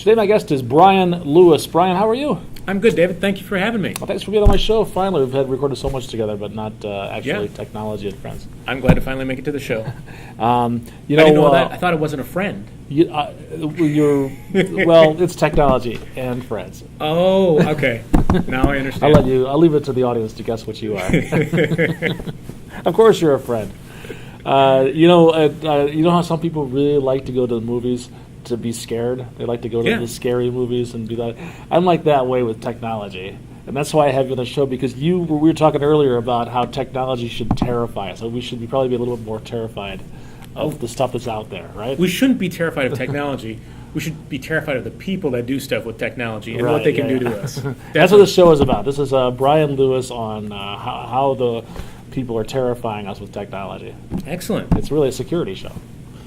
Today my guest is Brian Lewis. Brian, how are you? I'm good, David. Thank you for having me. Well, thanks for being on my show. Finally, we've had recorded so much together, but not actually technology and friends. I'm glad to finally make it to the show. I didn't know that. I thought it wasn't a friend. You're well, it's technology and friends. Oh, okay. Now I understand. I'll leave it to the audience to guess what you are. Of course, you're a friend. You know how some people really like to go to the movies to be scared? They like to go to the scary movies and do that. I'm like that way with technology. And that's why I have you on the show, because we were talking earlier about how technology should terrify us. So we should probably be a little bit more terrified of the stuff that's out there, right? We shouldn't be terrified of technology. We should be terrified of the people that do stuff with technology and what they can do to us. That's what the show is about. This is Brian Lewis on how the people are terrifying us with technology. Excellent. It's really a security show.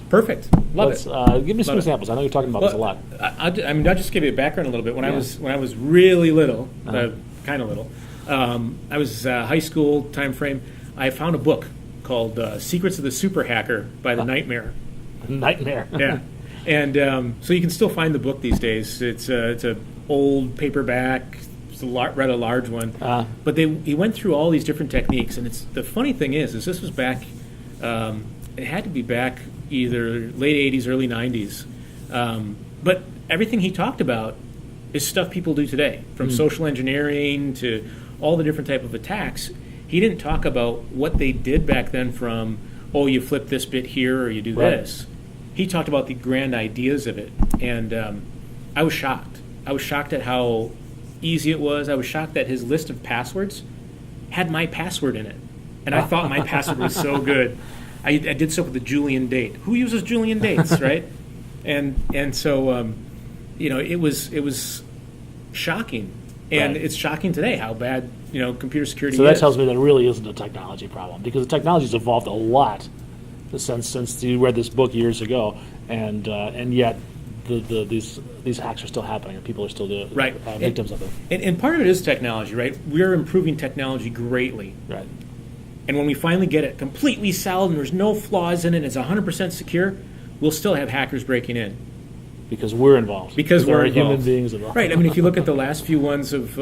Perfect. Love it. Give me some examples. I know you're talking about this a lot. I'll just give you a background a little bit. When I was really little, kind of little, I was high school time frame. I found a book called "Secrets of the Super Hacker" by the Nightmare. Nightmare. Yeah, and so you can still find the book these days. It's a old paperback. It's read a large one, but he went through all these different techniques. And the funny thing is this was back. It had to be back either late 80s, early 90s. But everything he talked about is stuff people do today, from social engineering to all the different type of attacks. He didn't talk about what they did back then from, you flip this bit here or you do this. He talked about the grand ideas of it. And I was shocked. I was shocked at how easy it was. I was shocked that his list of passwords had my password in it. And I thought my password was so good. I did so with a Julian date. Who uses Julian dates, right? And so it was shocking, and it's shocking today how bad computer security. So that is. tells me that it really isn't a technology problem, because the technology's evolved a lot since you read this book years ago, and yet these hacks are still happening, and people are still victims of it. And part of it is technology, right? We're improving technology greatly, right? And when we finally get it completely solid and there's no flaws in it, it's 100% secure, we'll still have hackers breaking in. Because we're involved. Because we're involved. Human beings involved. Right. I mean, if you look at the last few ones of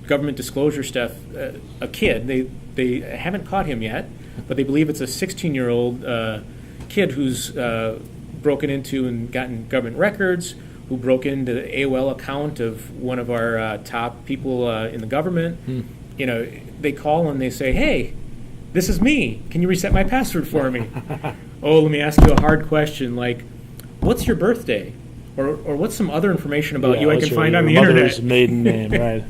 government disclosure stuff, a kid, they haven't caught him yet, but they believe it's a 16-year-old kid who's broken into and gotten government records, who broke into the AOL account of one of our top people in the government. They call and they say, "Hey, this is me. Can you reset my password for me?" Let me ask you a hard question, like, what's your birthday? Or what's some other information about you I can find on the internet? Mother's maiden name, right.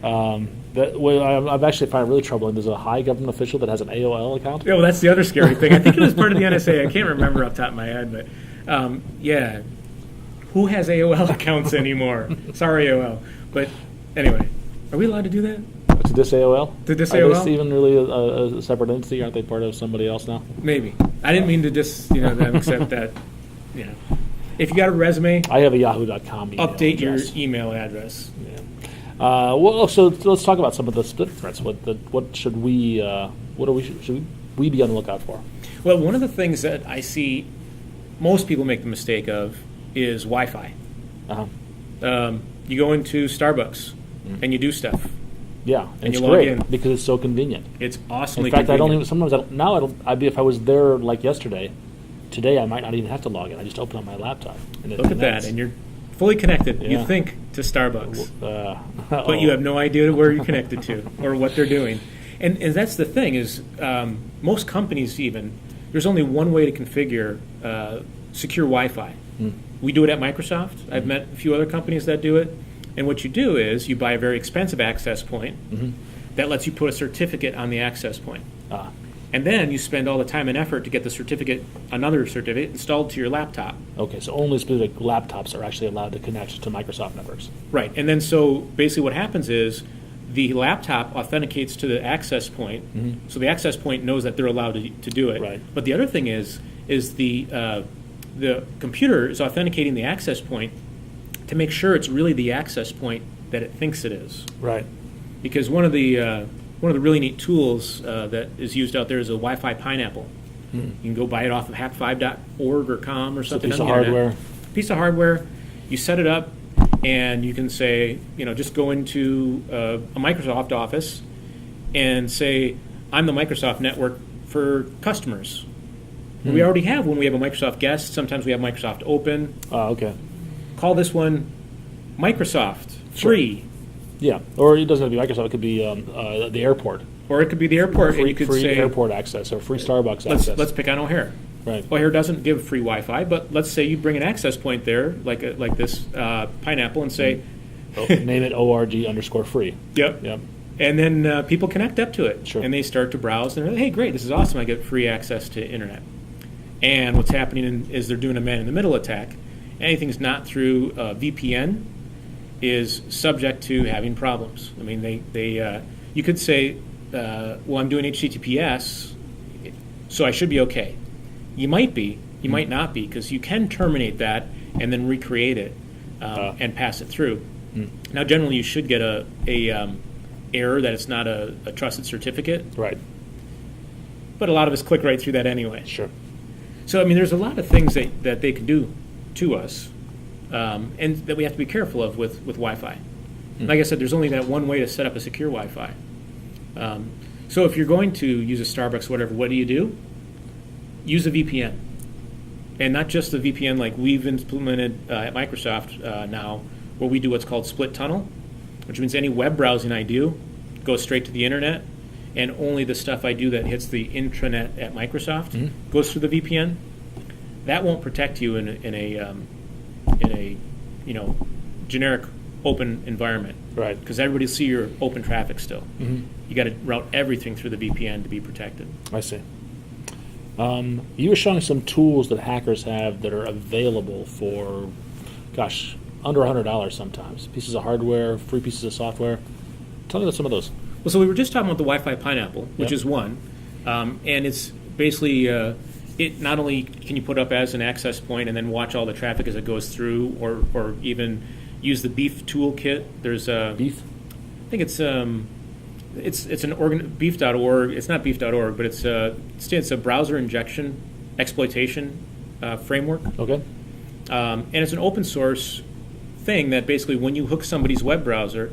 I've actually found it really troubling. There's a high government official that has an AOL account. Yeah, well, that's the other scary thing. I think it was part of the NSA. I can't remember off the top of my head, but who has AOL accounts anymore? Sorry, AOL. But anyway, are we allowed to do that? To diss AOL? To diss AOL? Are they even really a separate entity? Aren't they part of somebody else now? Maybe. I didn't mean to diss them, except that, if you got a resume, I have a yahoo.com email update address. your email address. Yeah. So let's talk about some of the split threats. What should we be on the lookout for? Well, one of the things that I see most people make the mistake of is Wi-Fi. You go into Starbucks and you do stuff. Yeah, and it's you log great in because it's so convenient. It's awesomely convenient. In fact, convenient. if I was there like yesterday, today I might not even have to log in. I just open up my laptop. Look at that, and you're fully connected. Yeah. You think to Starbucks, but you have no idea where you're connected to or what they're doing. And that's the thing is, most companies there's only one way to configure secure Wi-Fi. We do it at Microsoft. I've met a few other companies that do it. And what you do is you buy a very expensive access point that lets you put a certificate on the access point. And then you spend all the time and effort to get another certificate installed to your laptop. Okay, so only specific laptops are actually allowed to connect to Microsoft networks. Right, and then so basically what happens is the laptop authenticates to the access point, so the access point knows that they're allowed to do it. Right. But the other thing is the computer is authenticating the access point to make sure it's really the access point that it thinks it is. Right. Because one of the really neat tools that is used out there is a Wi-Fi pineapple. You can go buy it off of hack5.org or com or something. It's a piece of hardware. Piece of hardware. You set it up. and you can say, just go into a Microsoft Office and say, I'm the Microsoft network for customers. We already have when we have a Microsoft guest. Sometimes we have Microsoft Open. Okay. Call this one Microsoft free. Sure. Yeah, or it doesn't have to be Microsoft. It could be the airport. Or it could be the airport, free, and you could free say airport access or free Starbucks access. Let's pick on O'Hare. Right. O'Hare doesn't give free Wi-Fi, but let's say you bring an access point there, like this pineapple, and say, name it org_free. Yep. And then people connect up to it, Sure. and they start to browse, and they're like, hey, great, this is awesome. I get free access to internet. And what's happening is they're doing a man-in-the-middle attack. Anything's not through VPN is subject to having problems. I mean, they you could say, well, I'm doing HTTPS, so I should be okay. You might be, you might not be, because you can terminate that and then recreate it and pass it through. Now, generally, you should get a error that it's not a trusted certificate. Right. But a lot of us click right through that anyway. Sure. So, I mean, there's a lot of things that they can do to us, and that we have to be careful of with Wi-Fi. Like I said, there's only that one way to set up a secure Wi-Fi. So if you're going to use a Starbucks or whatever, what do? Use a VPN. And not just the VPN like we've implemented at Microsoft now, where we do what's called split tunnel, which means any web browsing I do goes straight to the internet, and only the stuff I do that hits the intranet at Microsoft goes through the VPN. That won't protect you in a generic open environment, Right. Because everybody will see your open traffic still. You got to route everything through the VPN to be protected. I see. You were showing some tools that hackers have that are available for, under $100 sometimes. Pieces of hardware, free pieces of software. Tell me about some of those. Well, so we were just talking about the Wi-Fi Pineapple, which is one, and it's basically it not only can you put up as an access point and then watch all the traffic as it goes through, or even use the Beef toolkit. There's a Beef. I think it's an beef.org. It's not beef.org, but it's a browser injection exploitation framework. Okay. And it's an open source thing that basically when you hook somebody's web browser,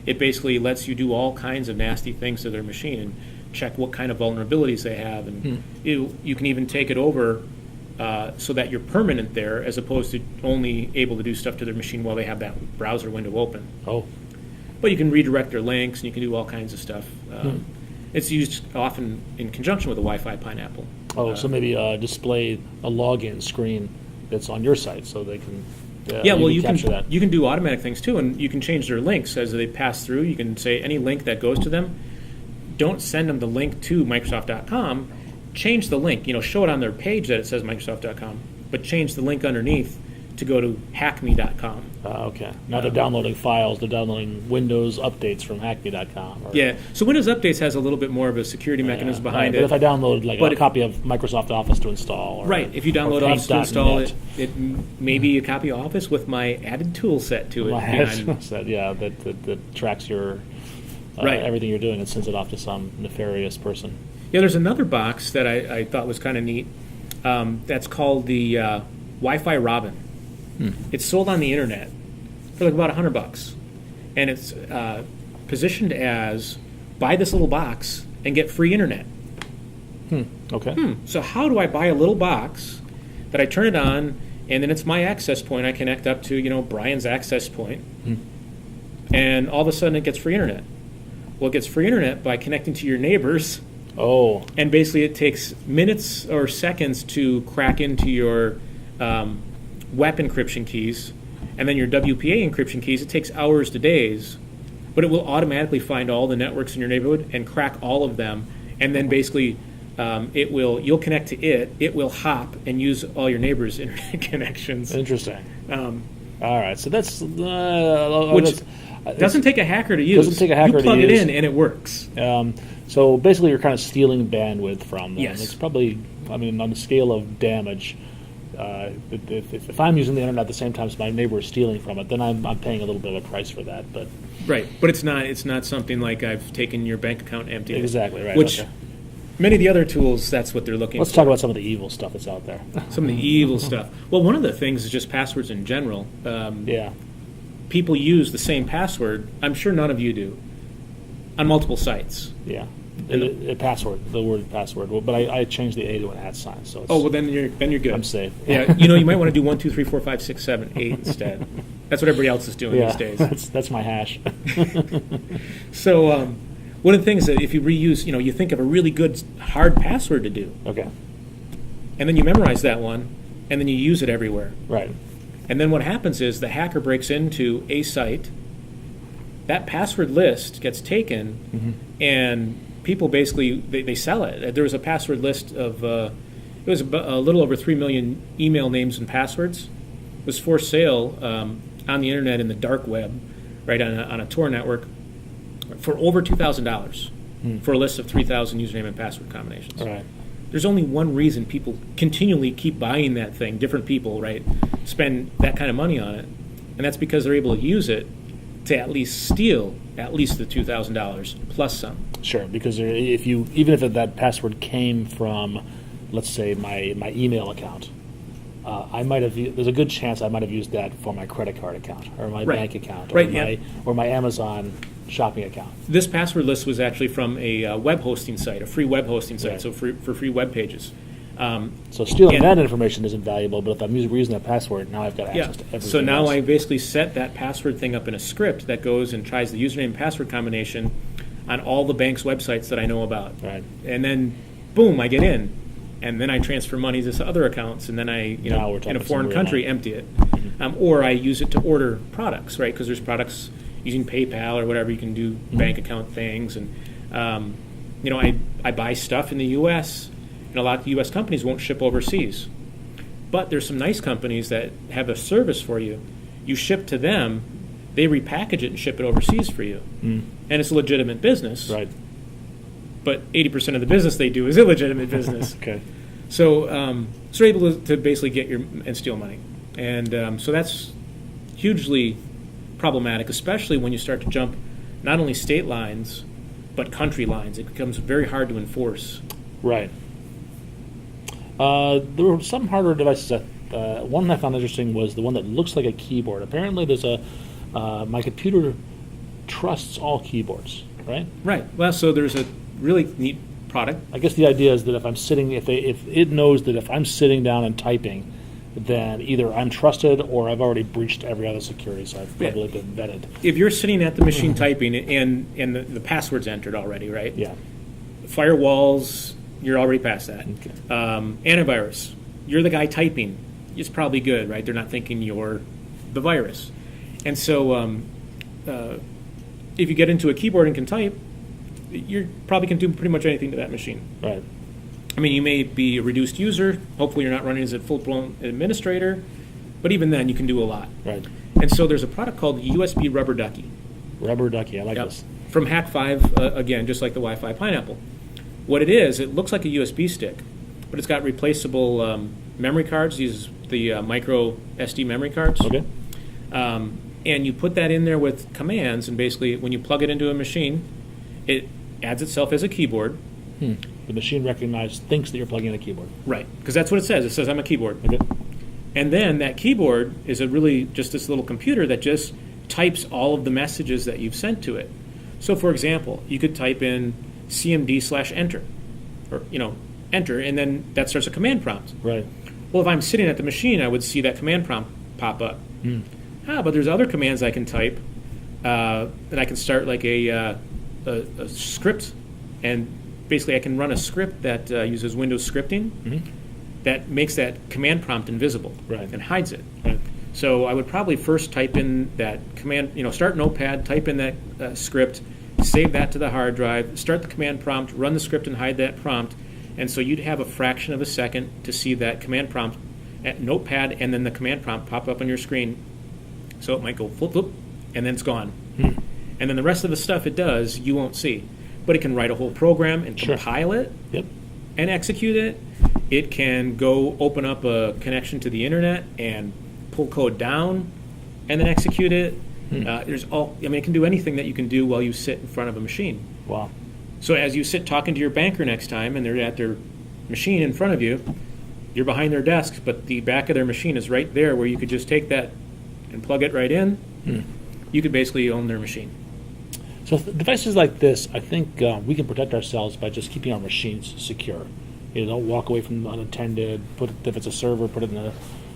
it basically lets you do all kinds of nasty things to their machine and check what kind of vulnerabilities they have. And you can even take it over so that you're permanent there as opposed to only able to do stuff to their machine while they have that browser window open. Oh. But you can redirect their links and you can do all kinds of stuff. It's used often in conjunction with a Wi-Fi Pineapple. Oh, so maybe display a login screen that's on your site so they can you capture can that. you can do automatic things too, and you can change their links as they pass through. You can say any link that goes to them, don't send them the link to Microsoft.com. Change the link. Show it on their page that it says Microsoft.com, but change the link underneath to go to hackme.com. Okay. Now they're downloading files. They're downloading Windows updates from hackme.com. Yeah. So Windows Updates has a little bit more of a security mechanism behind it. But if I download a copy of Microsoft Office to install. If you download Office to install it may be a copy of Office with my added tool set to it. My added tool set, that tracks your everything you're doing and sends it off to some nefarious person. Yeah, there's another box that I thought was kind of neat. That's called the Wi-Fi Robin. It's sold on the internet for about $100, and it's positioned as buy this little box and get free internet. Okay. So how do I buy a little box that I turn it on, and then it's my access point? I connect up to Brian's access point, and all of a sudden it gets free internet. Well, it gets free internet by connecting to your neighbors. Oh. And basically, it takes minutes or seconds to crack into your WEP encryption keys, and then your WPA encryption keys. It takes hours to days, but it will automatically find all the networks in your neighborhood and crack all of them, and then basically you'll connect to it. It will hop and use all your neighbors' internet connections. Interesting. All right, so that's which doesn't take a hacker to use. Doesn't take a hacker to use. You plug it in and it works. So basically, you're kind of stealing bandwidth from them. Yes. It's probably, on the scale of damage. If I'm using the internet at the same time as my neighbor is stealing from it, then I'm paying a little bit of a price for that. But but it's not something like I've taken your bank account and emptied it. Exactly right. Which many of the other tools, that's what they're looking Let's for. talk about some of the evil stuff that's out there. Some of the evil stuff. Well, one of the things is just passwords in general. people use the same password. I'm sure none of you do on multiple sites. Yeah. A password, the word password. Well, but I changed the A to an @ sign. So it's, well then you're good. I'm safe. Yeah, you might want to do 1, 2, 3, 4, 5, 6, 7, 8 instead. That's what everybody else is doing these days. That's my hash. So one of the things that if you reuse, you think of a really good hard password to do. Okay. And then you memorize that one, and then you use it everywhere. Right. And then what happens is the hacker breaks into a site, that password list gets taken, and people basically, they sell it. There was a password list of, it was a little over 3 million email names and passwords. It was for sale on the internet in the dark web, right, on a Tor network, for over $2,000 for a list of 3,000 username and password combinations. Right. There's only one reason people continually keep buying that thing, different people, right, spend that kind of money on it, and that's because they're able to use it to at least steal at least the $2,000 plus some. Sure, because even if that password came from, let's say, my email account, I might have. There's a good chance I might have used that for my credit card account or my bank account or my Amazon shopping account. This password list was actually from a web hosting site, a free web hosting site, so for free web pages. So stealing that information isn't valuable, but if I'm using that password, now I've got access to everything. So now else. I basically set that password thing up in a script that goes and tries the username and password combination on all the bank's websites that I know about. Right. And then, boom, I get in. And then I transfer money to other accounts, and then I, in a foreign country, empty it. Or I use it to order products, right? Because there's products using PayPal or whatever, you can do bank account things. And, I buy stuff in the U.S., and a lot of U.S. companies won't ship overseas. But there's some nice companies that have a service for you. You ship to them, they repackage it and ship it overseas for you. And it's a legitimate business. Right. But 80% of the business they do is illegitimate business. Okay. So they're able to basically get and steal money. And so that's hugely problematic, especially when you start to jump not only state lines, but country lines. It becomes very hard to enforce. Right. There were some hardware devices. One I found interesting was the one that looks like a keyboard. Apparently there's my computer trusts all keyboards, right? Right. Well, so there's a really neat product. I guess the idea is that if it knows that if I'm sitting down and typing, then either I'm trusted or I've already breached every other security, so I've probably been vetted. If you're sitting at the machine typing and the password's entered already, right? Yeah. Firewalls, you're already past that. Okay. Antivirus, you're the guy typing. It's probably good, right? They're not thinking you're the virus. And so if you get into a keyboard and can type, you probably can do pretty much anything to that machine. Right. I mean, you may be a reduced user. Hopefully you're not running as a full-blown administrator. But even then, you can do a lot. Right. And so there's a product called USB Rubber Ducky. Rubber Ducky, I like this. From Hack5, again, just like the Wi-Fi Pineapple. What it is, it looks like a USB stick, but it's got replaceable memory cards. These the micro SD memory cards. Okay. And you put that in there with commands, and basically when you plug it into a machine, it adds itself as a keyboard. The machine thinks that you're plugging in a keyboard. Right, because that's what it says. It says I'm a keyboard. Okay. And then that keyboard is just this little computer that just types all of the messages that you've sent to it. So, for example, you could type in CMD/enter, or enter, and then that starts a command prompt. Right. Well, if I'm sitting at the machine, I would see that command prompt pop up. But there's other commands I can type, and I can start like a script, and basically I can run a script that uses Windows scripting that makes that command prompt invisible and hides it. Right. So I would probably first type in that command, start Notepad, type in that script, save that to the hard drive, start the command prompt, run the script and hide that prompt. And so you'd have a fraction of a second to see that command prompt at Notepad and then the command prompt pop up on your screen. So it might go flip, flip, and then it's gone. And then the rest of the stuff it does, you won't see. But it can write a whole program and compile it and execute it. It can go open up a connection to the internet and pull code down and then execute it. It can do anything that you can do while you sit in front of a machine. Wow. So as you sit talking to your banker next time and they're at their machine in front of you, you're behind their desk, but the back of their machine is right there where you could just take that and plug it right in, you could basically own their machine. So devices like this, I think we can protect ourselves by just keeping our machines secure. Don't walk away from unattended. If it's a server, put it in a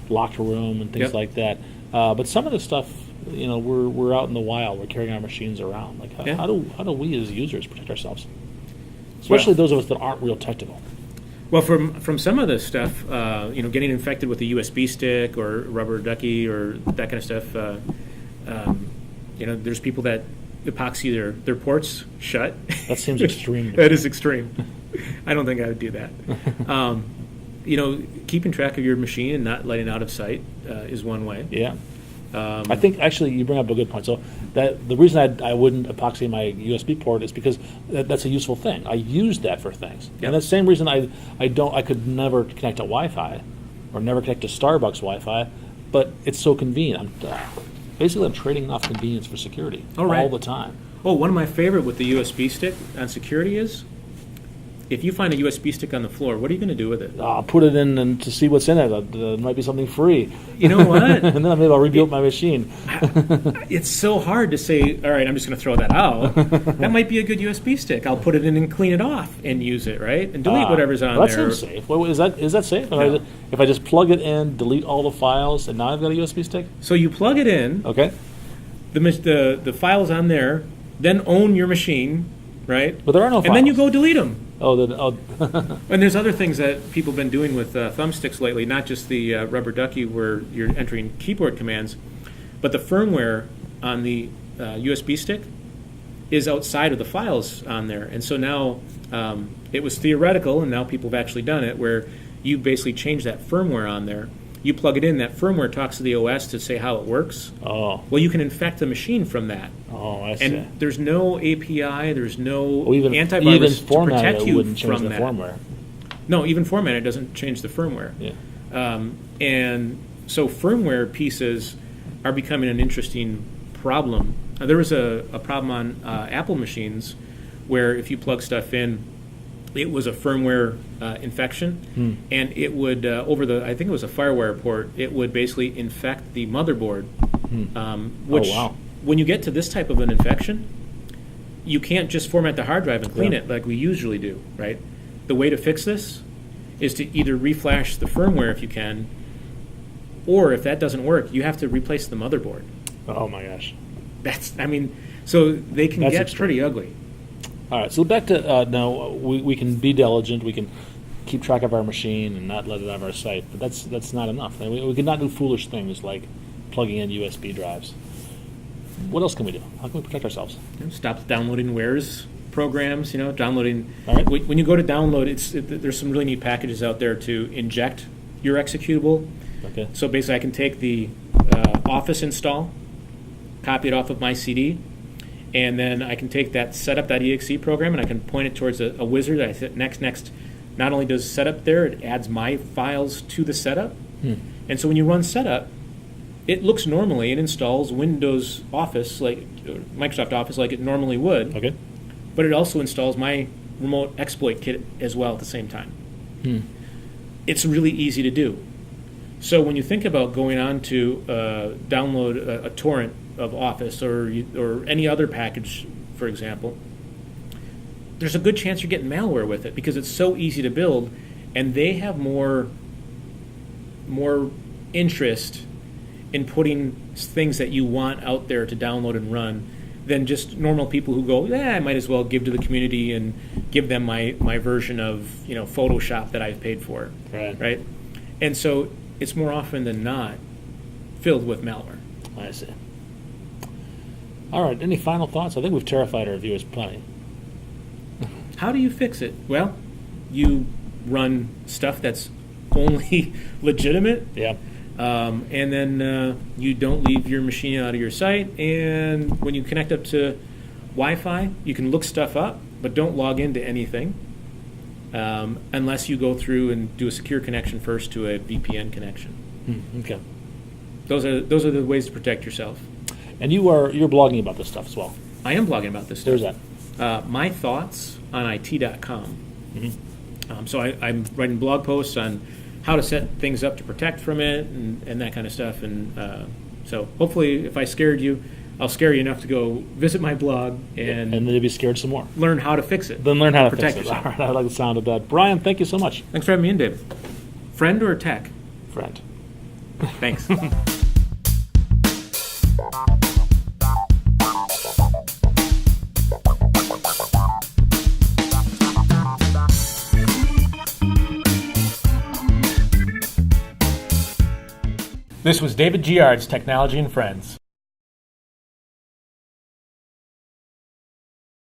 locked room and things like that. But some of the stuff, we're out in the wild. We're carrying our machines around. Like how do we as users protect ourselves? Especially those of us that aren't real technical. Well, from some of this stuff, getting infected with a USB stick or rubber ducky or that kind of stuff, there's people that epoxy their ports shut. That seems extreme. That is extreme. I don't think I would do that. Keeping track of your machine and not letting it out of sight is one way. Yeah. I think actually you bring up a good point. So that the reason I wouldn't epoxy my USB port is because that's a useful thing. I use that for things, and that's the same reason I could never connect to Wi-Fi or never connect to Starbucks Wi-Fi, but it's so convenient. I'm trading off convenience for security all the time. Oh, one of my favorite with the USB stick on security is, if you find a USB stick on the floor, what are you going to do with it? I'll put it in and to see what's in it. There might be something free. You know what? And then maybe I'll rebuild my machine. It's so hard to say, all right, I'm just going to throw that out. That might be a good USB stick. I'll put it in and clean it off and use it, right? And delete whatever's on there. That seems safe. Well, is that safe? No. If I just plug it in, delete all the files, and now I've got a USB stick? So you plug it in. Okay. The files on there, then own your machine, right? But there are no files. And then you go delete them. And there's other things that people have been doing with thumbsticks lately, not just the rubber ducky where you're entering keyboard commands, but the firmware on the USB stick is outside of the files on there. And so now it was theoretical, and now people have actually done it, where you basically change that firmware on there. You plug it in, that firmware talks to the OS to say how it works. Oh. Well, you can infect the machine from that. Oh, I see. And there's no API, there's no even antivirus to protect you wouldn't change from the that. Firmware. No, even format it doesn't change the firmware. Yeah. And so firmware pieces are becoming an interesting problem. There was a problem on Apple machines where if you plug stuff in, it was a firmware infection, and it would I think it was a FireWire port. It would basically infect the motherboard. Which, when you get to this type of an infection, you can't just format the hard drive and clean it like we usually do, right? The way to fix this is to either reflash the firmware if you can, or if that doesn't work, you have to replace the motherboard. Oh my gosh, so they can get pretty ugly. All right, so back to now, we can be diligent, we can keep track of our machine and not let it out of our sight, but that's not enough. We cannot do foolish things like plugging in USB drives. What else can we do? How can we protect ourselves? Stop downloading wares programs. Downloading. All right. When you go to download, there's some really neat packages out there to inject your executable. Okay. So basically, I can take the Office install, copy it off of my CD, and then I can take that setup.exe program and I can point it towards a wizard. I hit next. Not only does setup there, it adds my files to the setup. And so when you run setup, it looks normally. It installs Windows Office, like Microsoft Office, like it normally would. Okay. But it also installs my remote exploit kit as well at the same time. It's really easy to do. So when you think about going on to download a torrent of Office or any other package, for example, there's a good chance you're getting malware with it because it's so easy to build, and they have more interest in putting things that you want out there to download and run than just normal people who go, I might as well give to the community and give them my version of Photoshop that I've paid for. Right? And so it's more often than not filled with malware. I see. All right, any final thoughts? I think we've terrified our viewers plenty. How do you fix it? Well, you run stuff that's only legitimate. Yeah. And then you don't leave your machine out of your sight. And when you connect up to Wi-Fi, you can look stuff up, but don't log into anything unless you go through and do a secure connection first to a VPN connection. Okay. Those are the ways to protect yourself. And you're blogging about this stuff as well. I am blogging about this stuff. There's that. My thoughts on IT.com. So I'm writing blog posts on how to set things up to protect from it and that kind of stuff. And so hopefully if I scared you, I'll scare you enough to go visit my blog and then you'll be scared some more. Learn how to fix it. Then learn how to protect fix it. yourself. All right, I like the sound of that. Brian, thank you so much. Thanks for having me in, Dave. Friend or tech? Friend. Thanks. This was David Giard's Technology and Friends.